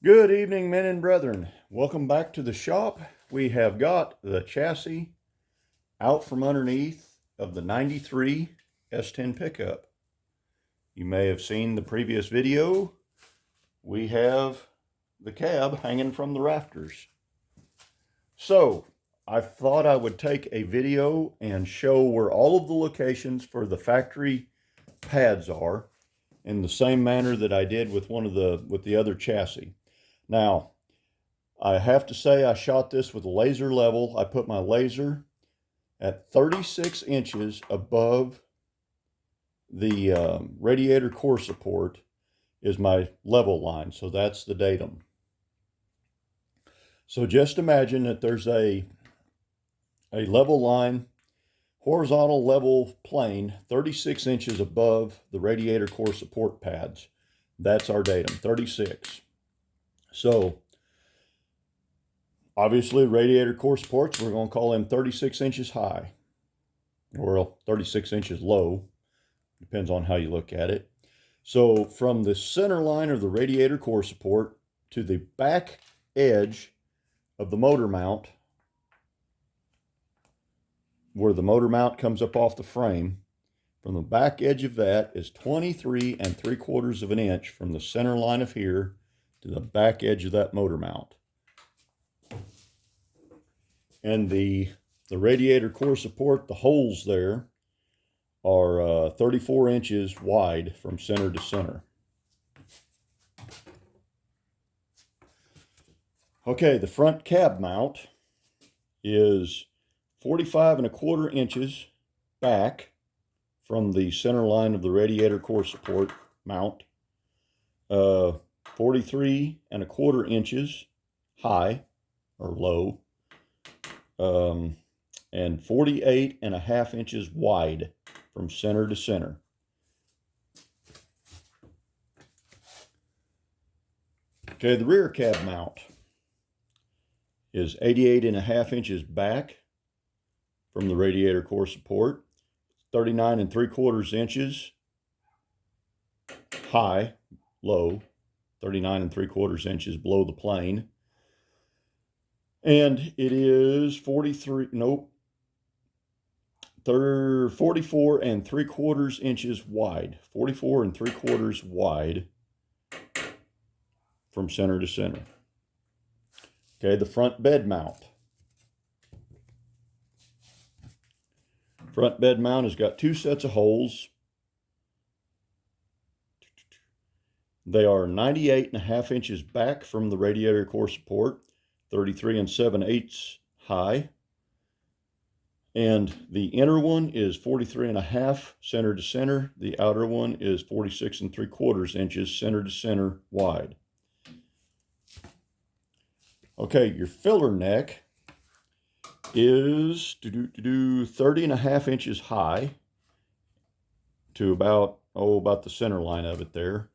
Good evening, men and brethren. Welcome back to the shop. We have got the chassis out from underneath of the 93 S10 pickup. You may have seen the previous video. We have the cab hanging from the rafters. So I thought I would take a video and show where all of the locations for the factory pads are in the same manner that I did with the other chassis. Now, I have to say I shot this with a laser level. I put my laser at 36 inches above the radiator core support is my level line. So that's the datum. So just imagine that there's a level line, horizontal level plane, 36 inches above the radiator core support pads. That's our datum, 36. So obviously radiator core supports, we're going to call them 36 inches high or 36 inches low. Depends on how you look at it. So from the center line of the radiator core support to the back edge of the motor mount, where the motor mount comes up off the frame, from the back edge of that is 23 3/4 of an inch from the center line of here to the back edge of that motor mount. And the radiator core support, the holes there are 34 inches wide from center to center. Okay, the front cab mount is 45 1/4 inches back from the center line of the radiator core support mount, 43 1/4 inches high or low, and 48 1/2 inches wide from center to center. Okay, the rear cab mount is 88 1/2 inches back from the radiator core support, 39 3/4 inches high, low, 39 3/4 inches below the plane. And it is 44 3/4 inches wide, 44 3/4 wide from center to center. Okay, the front bed mount. Front bed mount has got two sets of holes. They are 98 1/2 inches back from the radiator core support, 33 7/8 high. And the inner one is 43 1/2 center to center. The outer one is 46 3/4 inches center to center wide. Okay, your filler neck is 30 1/2 inches high to about the center line of it there,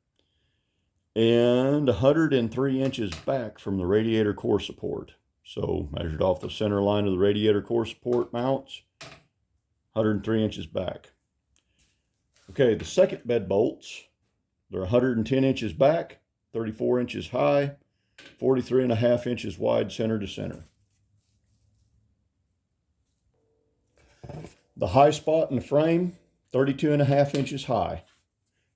and 103 inches back from the radiator core support. So measured off the center line of the radiator core support mounts, 103 inches back. Okay, the second bed bolts, they're 110 inches back, 34 inches high, 43 1/2 inches wide center to center. The high spot in the frame, 32 1/2 inches high.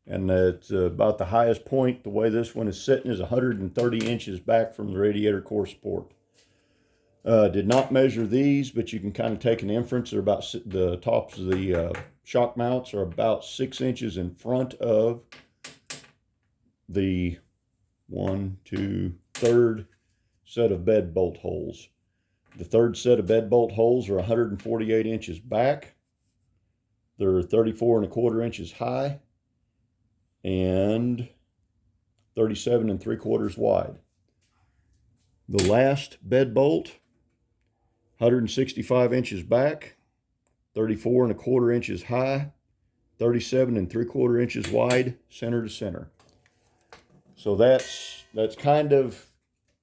And it's about the highest point. The way this one is sitting is 130 inches back from the radiator core support. Did not measure these, but you can kind of take an inference. They're about, the tops of the shock mounts are about 6 inches in front of the third set of bed bolt holes. The third set of bed bolt holes are 148 inches back. They're 34 1/4 inches high and 37 3/4 wide. The last bed bolt, 165 inches back, 34 1/4 inches high, 37 3/4 inches wide, center to center. So that's kind of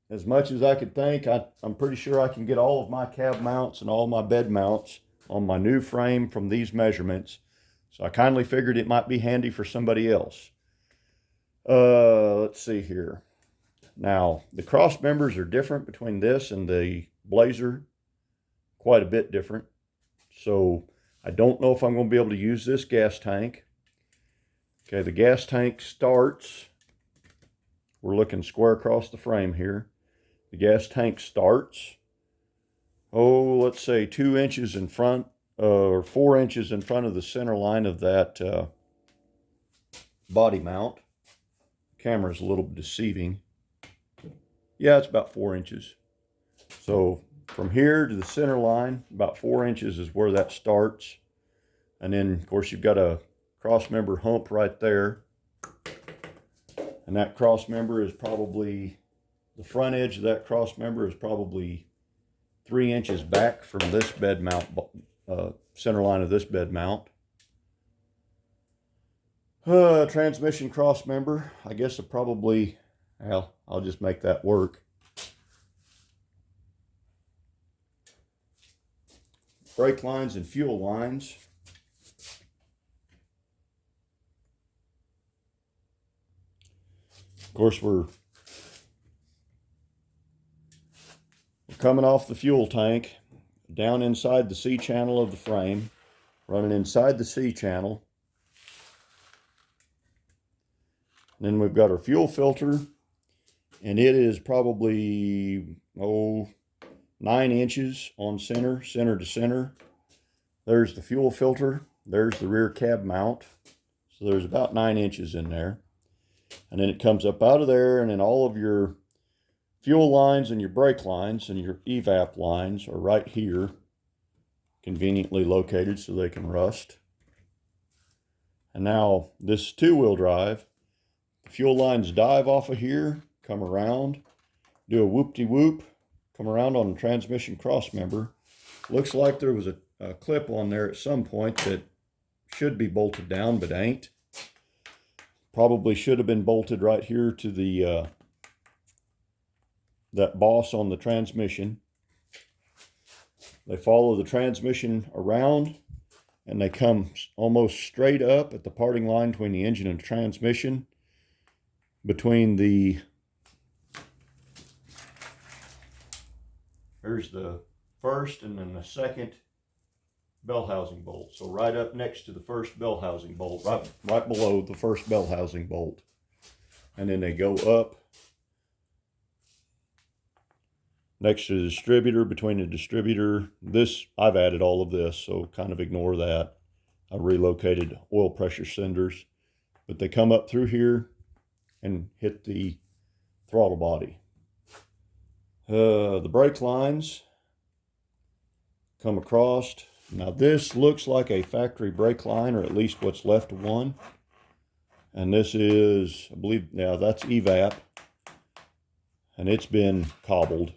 as much as I could think. I'm pretty sure I can get all of my cab mounts and all my bed mounts on my new frame from these measurements. So I kindly figured it might be handy for somebody else. Let's see here. Now, the cross members are different between this and the Blazer, quite a bit different. So I don't know if I'm going to be able to use this gas tank. Okay, the gas tank starts, we're looking square across the frame here. The gas tank starts, let's say 2 inches in front, or 4 inches in front of the center line of that body mount. Camera's a little deceiving. Yeah, it's about 4 inches. So from here to the center line, about 4 inches is where that starts. And then, of course, you've got a cross member hump right there. And that cross member is probably, the front edge of that cross member is probably 3 inches back from this bed mount, center line of this bed mount. Transmission cross member, I guess it probably, well, I'll just make that work. Brake lines and fuel lines. Of course, we're coming off the fuel tank, down inside the C channel of the frame, running inside the C channel. And then we've got our fuel filter, and it is probably, 9 inches on center to center. There's the fuel filter. There's the rear cab mount. So there's about 9 inches in there. And then it comes up out of there, and then all of your fuel lines and your brake lines and your evap lines are right here, conveniently located so they can rust. And now this two-wheel drive, the fuel lines dive off of here, come around, do a whoop-de-whoop, come around on the transmission cross member. Looks like there was a clip on there at some point that should be bolted down, but ain't. Probably should have been bolted right here to the that boss on the transmission. They follow the transmission around, and they come almost straight up at the parting line between the engine and the transmission, between the, there's the first and then the second bell housing bolt. So right up next to the first bell housing bolt, right below the first bell housing bolt. And then they go up next to the distributor, between the distributor. This, I've added all of this, so kind of ignore that. I relocated oil pressure senders, but they come up through here and hit the throttle body. The brake lines come across. Now this looks like a factory brake line, or at least what's left of one. And this is, I believe, now that's evap, and it's been cobbled.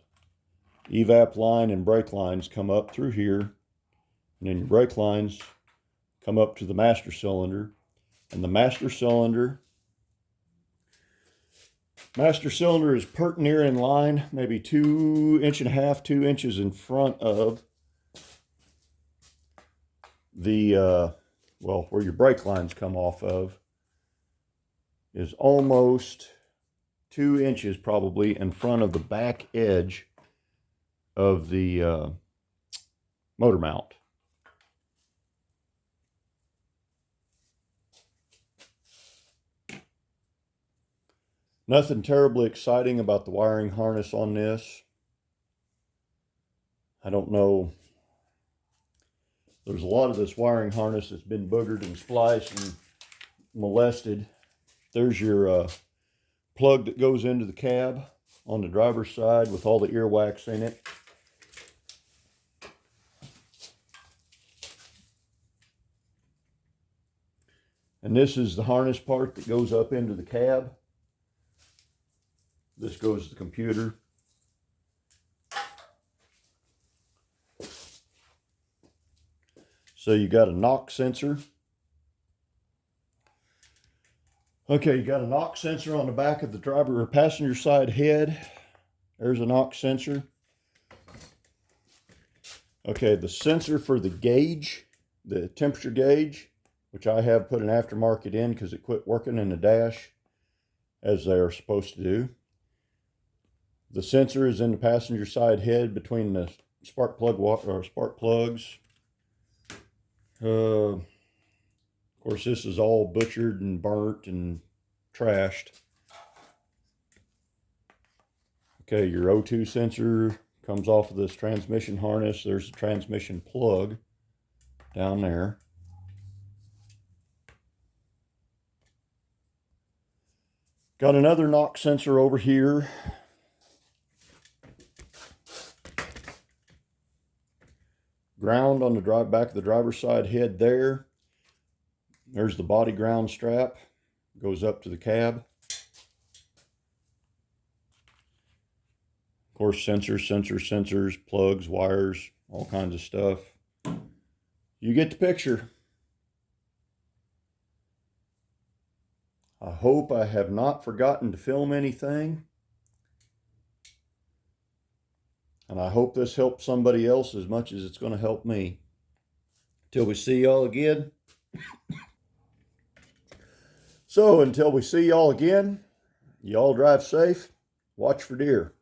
Evap line and brake lines come up through here, and then your brake lines come up to the master cylinder, and the master cylinder is pert near in line, maybe 2.5 2 inches in front of the, where your brake lines come off of, is almost 2 inches probably in front of the back edge of the motor mount. Nothing terribly exciting about the wiring harness on this. I don't know. There's a lot of this wiring harness that's been boogered and spliced and molested. There's your plug that goes into the cab on the driver's side with all the earwax in it. And this is the harness part that goes up into the cab. This goes to the computer. So you got a knock sensor. Okay, you got a knock sensor on the back of the driver or passenger side head. There's a knock sensor. Okay, the sensor for the gauge, the temperature gauge, which I have put an aftermarket in because it quit working in the dash as they are supposed to do. The sensor is in the passenger side head between the spark plugs. Of course, this is all butchered and burnt and trashed. Okay, your O2 sensor comes off of this transmission harness. There's a transmission plug down there. Got another knock sensor over here. Ground on the back of the driver's side head there. There's the body ground strap. Goes up to the cab. Of course, sensors, plugs, wires, all kinds of stuff. You get the picture. I hope I have not forgotten to film anything. And I hope this helps somebody else as much as it's going to help me. Till we see y'all again. So until we see y'all again, y'all drive safe. Watch for deer.